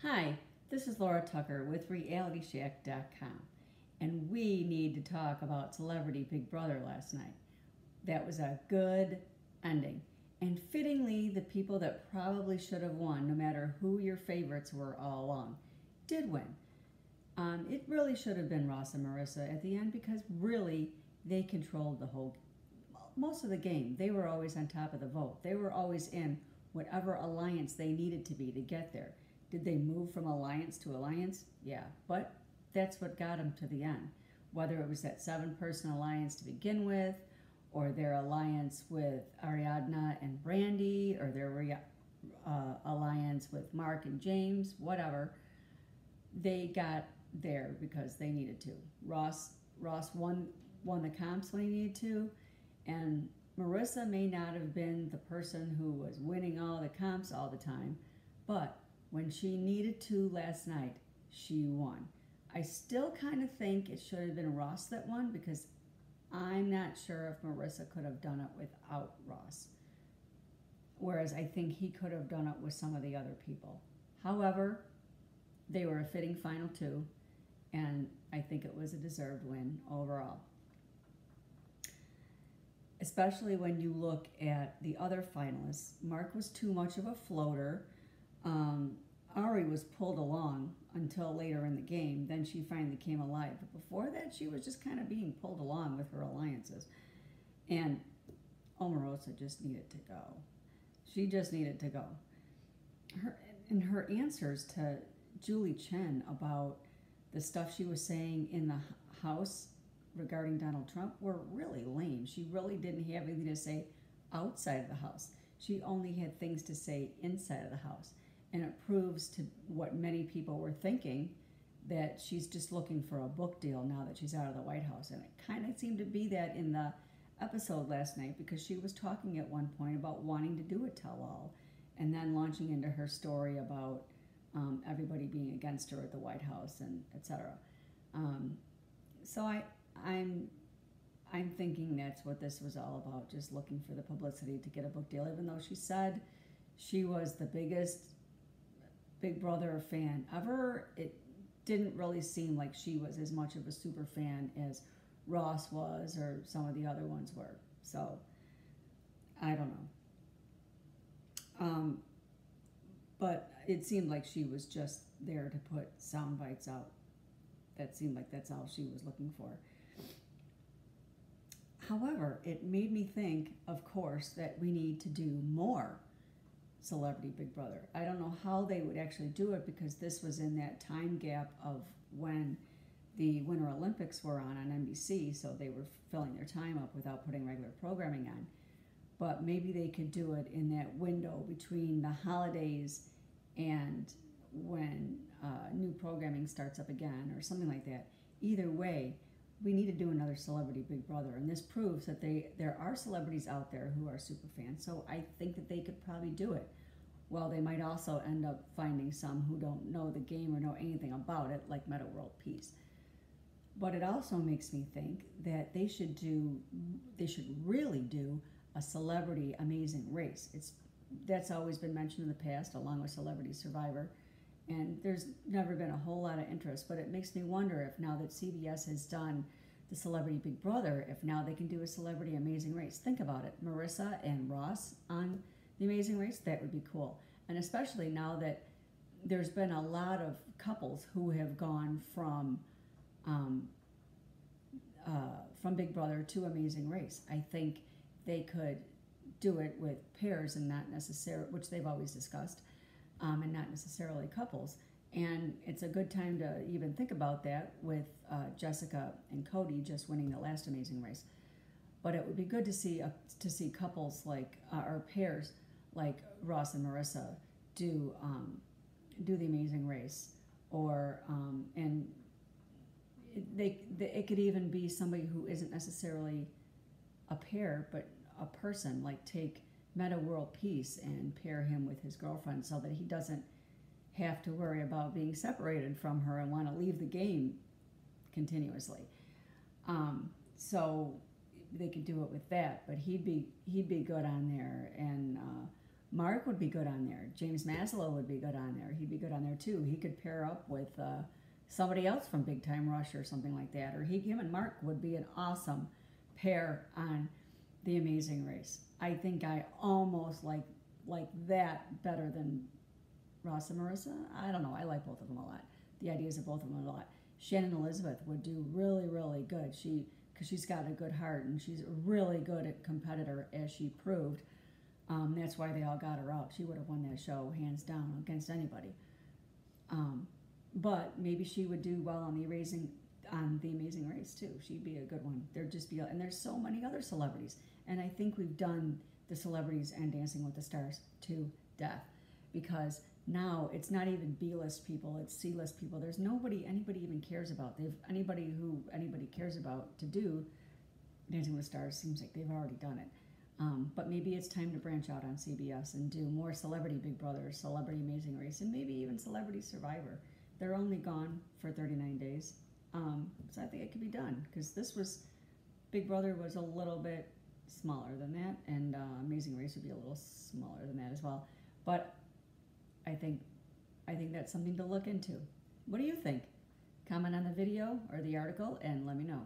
Hi, this is Laura Tucker with RealityShack.com, and we need to talk about Celebrity Big Brother last night. That was a good ending, and fittingly, the people that probably should have won, no matter who your favorites were all along, did win. It really should have been Ross and Marissa at the end because really they controlled most of the game. They were always on top of the vote. They were always in whatever alliance they needed to be to get there. Did they move from alliance to alliance? Yeah, but that's what got them to the end. Whether it was that 7-person alliance to begin with, or their alliance with Ariadna and Brandy, or their alliance with Mark and James, whatever, they got there because they needed to. Ross won the comps when he needed to, and Marissa may not have been the person who was winning all the comps all the time, but when she needed to last night, she won. I still kind of think it should have been Ross that won because I'm not sure if Marissa could have done it without Ross. Whereas I think he could have done it with some of the other people. However, they were a fitting final two, and I think it was a deserved win overall. Especially when you look at the other finalists. Mark was too much of a floater. Ari was pulled along until later in the game. Then she finally came alive. But before that, she was just kind of being pulled along with her alliances. And Omarosa just needed to go. She just needed to go. Her answers to Julie Chen about the stuff she was saying in the house regarding Donald Trump were really lame. She really didn't have anything to say outside of the house. She only had things to say inside of the house. And it proves to what many people were thinking, that she's just looking for a book deal now that she's out of the White House. And it kind of seemed to be that in the episode last night, because she was talking at one point about wanting to do a tell-all and then launching into her story about everybody being against her at the White House and etc. So I'm thinking that's what this was all about, just looking for the publicity to get a book deal, even though she said she was the biggest Big Brother fan ever. It didn't really seem like she was as much of a super fan as Ross was or some of the other ones were. So I don't know. But it seemed like she was just there to put sound bites out. That seemed like that's all she was looking for. However, it made me think, of course, that we need to do more Celebrity Big Brother. I don't know how they would actually do it because this was in that time gap of when the Winter Olympics were on NBC, so they were filling their time up without putting regular programming on. But maybe they could do it in that window between the holidays and when new programming starts up again or something like that. Either way, we need to do another Celebrity Big Brother, and this proves that there are celebrities out there who are super fans, so I think that they could probably do it. Well, they might also end up finding some who don't know the game or know anything about it, like Metta World Peace. But it also makes me think that they should really do a Celebrity Amazing Race. That's always been mentioned in the past, along with Celebrity Survivor, and there's never been a whole lot of interest, but it makes me wonder if now that CBS has done the Celebrity Big Brother, if now they can do a Celebrity Amazing Race. Think about it, Marissa and Ross on the Amazing Race, that would be cool. And especially now that there's been a lot of couples who have gone from Big Brother to Amazing Race. I think they could do it with pairs and not necessarily, which they've always discussed, and not necessarily couples. And it's a good time to even think about that with Jessica and Cody just winning the last Amazing Race. But it would be good to see couples like or pairs like Ross and Marissa do the Amazing Race, or and it could even be somebody who isn't necessarily a pair but a person, like take Metta World Peace and pair him with his girlfriend so that he doesn't have to worry about being separated from her and want to leave the game continuously. So they could do it with that, but he'd be good on there. And Mark would be good on there. James Maslow would be good on there. He'd be good on there too. He could pair up with somebody else from Big Time Rush or something like that. Or him and Mark would be an awesome pair on The Amazing Race. I think I almost like that better than Ross and Marissa. I don't know. I like both of them a lot. The ideas of both of them a lot. Shannon Elizabeth would do really, really good. Because she's got a good heart and she's a really good competitor, as she proved. That's why they all got her out. She would have won that show hands down against anybody. But maybe she would do well on the Amazing Race too. She'd be a good one. And there's so many other celebrities. And I think we've done the celebrities and Dancing with the Stars to death, because now it's not even B-list people, it's C-list people. There's nobody anybody even cares about. Anybody cares about to do Dancing with the Stars seems like they've already done it. But maybe it's time to branch out on CBS and do more Celebrity Big Brother, Celebrity Amazing Race, and maybe even Celebrity Survivor. They're only gone for 39 days. So I think it could be done, because Big Brother was a little bit smaller than that, and Amazing Race would be a little smaller than that as well. But I think that's something to look into. What do you think? Comment on the video or the article and let me know.